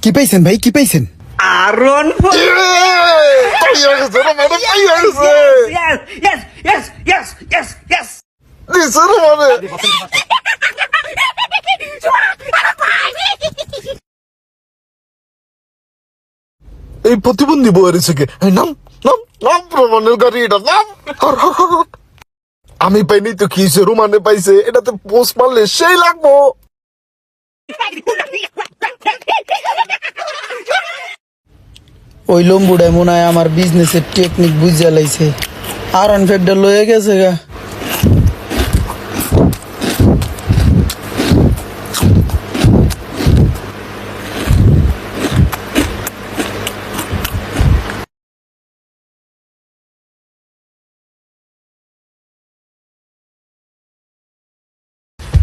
কি পাইছেন ভাই, কি পাইছেন? আরন এই প্রতিবন্ধী বইয়ের থেকে নাম নাম নাম প্রমাণের গাড়ি এটা নাম আমি পাইনি তো কি রোমানে পাইছে, এটাতে পোস্ট মারলে সেই লাগবো। ওই লম্বুটাই মনে হয় আমার বিজনেসের টেকনিক বুঝা লাইছে। আর অনফেকটা লয়ে গেছে গা।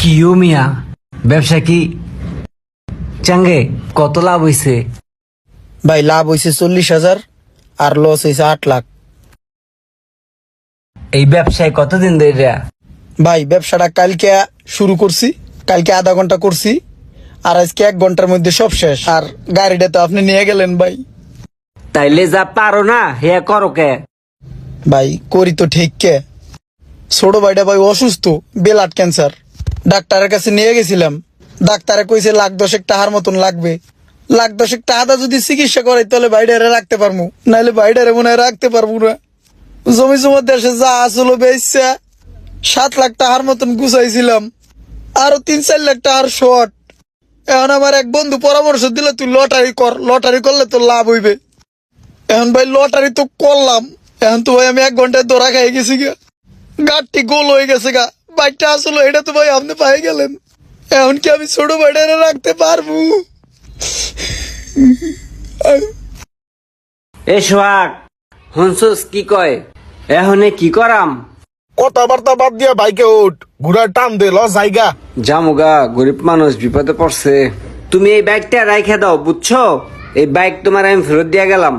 কিও মিয়া, ব্যবসা কি চাঙ্গে? কত লাভ হইছে? ভাই লাভ হয়েছে 40,000 আর লস হয়েছে 8 লাখ। এই ব্যবসায় কতদিন ধরে? ভাই ব্যবসাটা কালকে শুরু করছি, কালকে আধা ঘন্টা করছি, আর আজকে 1 ঘন্টার মধ্যে সব শেষ। আর গাড়িটা তো আপনি নিয়ে গেলেন ভাই। তাইলে যা পারো না হে করো কে? ভাই করি তো ঠিক কে, ছোট ভাইটা ভাই অসুস্থ, ব্লাড ক্যান্সার। ডাক্তারের কাছে নিয়ে গেছিলাম, ডাক্তারে কইছে 1,10,000 টাকার মতন লাগবে। 1,10,000 টাকা যদি চিকিৎসা করে তাহলে ভাইডারে রাখতে পারবো, নাহলে ভাইডারে মনে হয় রাখতে পারবো না। জমি জমা দেশে যা আসলো বেচছে 7 লাখ টাকার মতন গুছাইছিলাম, আরো 3-4 লাখ টাকার শর্ট। এখন আমার এক বন্ধু পরামর্শ দিল, তুই লটারি কর, লটারি করলে তো লাভ হইবে। এখন ভাই লটারি তো করলাম, এখন তো ভাই আমি 1 ঘন্টায় ধরা খাই গেছি গা, গাড়টি গোল হয়ে গেছে গা। বাইকটা আসলো এটা তো ভাই আপনি পাই গেলেন, এখন কি আমি ছোট ভাইটারে রাখতে পারবো? এ সোহাগ, হনসুস কি কয়? এহনে কি করাম? কথাবার্তা বাদ দিয়া বাইকে উঠ, ঘুরার টান দে, লস জায়গা। জামুগা, গরিব মানুষ বিপদে পড়ছে। তুমি এই বাইকটা রাইখা দাও, বুঝছো? এই বাইক তোমার আমি ফেরত দিয়া গেলাম,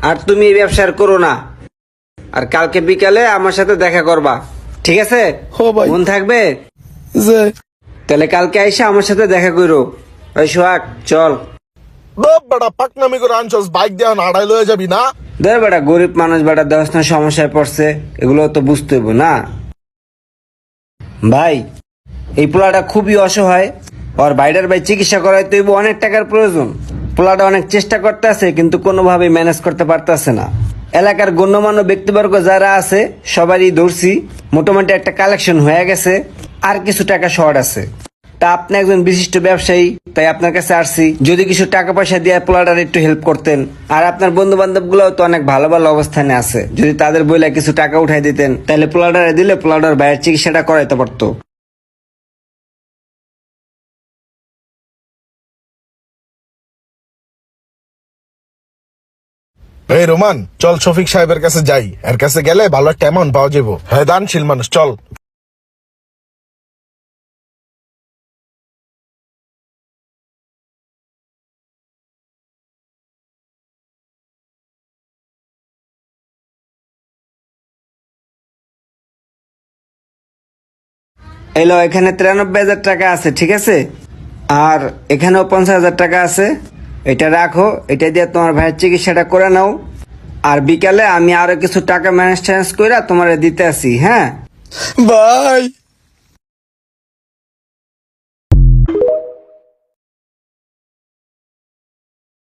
আর তুমি এই ব্যবসা করো না। আর কালকে বিকালে আমার সাথে দেখা করবা, ঠিক আছে? হো ভাই। মন থাকবে? যে তাহলে কালকে আইসা আমার সাথে দেখা করো। ওই সোহাগ চল। বেটা পাকনামি করে আনছস, বাইক দিয়ে আড়াই লয়ে যাবি না? ধর বেটা, গরিব মানুষ বেটা, দেওয়াস না সমস্যায় পড়ছে, এগুলো তো বুঝতে হইব না ভাই। এই পোলাটা খুবই অসহায়, ওর বাইরের ভাই চিকিৎসা করাইতে হইব, অনেক টাকার প্রয়োজন। পোলাটা অনেক চেষ্টা করতে আছে কিন্তু কোনোভাবে ম্যানেজ করতে পারতেছে না। এলাকার গণ্যমান্য ব্যক্তিবর্গ যারা আছে সবারই ধরছি, মোটামুটি একটা কালেকশন হয়ে গেছে, আর কিছু টাকা শর্ট আছে। তা আপনি একজন বিশিষ্ট ব্যবসায়ী, তাই আপনার কাছে আসছি, যদি কিছু টাকা পয়সা দিয়ে পোলাটার একটু হেল্প করতেন। আর আপনার বন্ধু বান্ধব গুলো তো অনেক ভালো ভালো অবস্থানে আছে, যদি তাদের বইলে কিছু টাকা উঠাই দিতেন তাহলে পোলাটারে দিলে পোলাটার ভাইয়ের চিকিৎসাটা করাইতে পারতো। এই রোমান, চল শফিক সাহেবের কাছে যাই, এর কাছে গেলে ভালো একটা অ্যামাউন্ট পাওয়া যাবো। হ্যাঁ দানশীল মানুষ, চল। এলো, এখানে 93,000 টাকা আছে, ঠিক আছে? আর এখানেও 50,000 টাকা আছে, এটা রাখো, এটা দিয়ে তোমার ভাইয়ের চিকিৎসাটা করে নাও। আর বিকালে আমি আরো কিছু টাকা ম্যানেজ ট্যানেজ করে তোমার দিতে আসি, হ্যাঁ? ভাই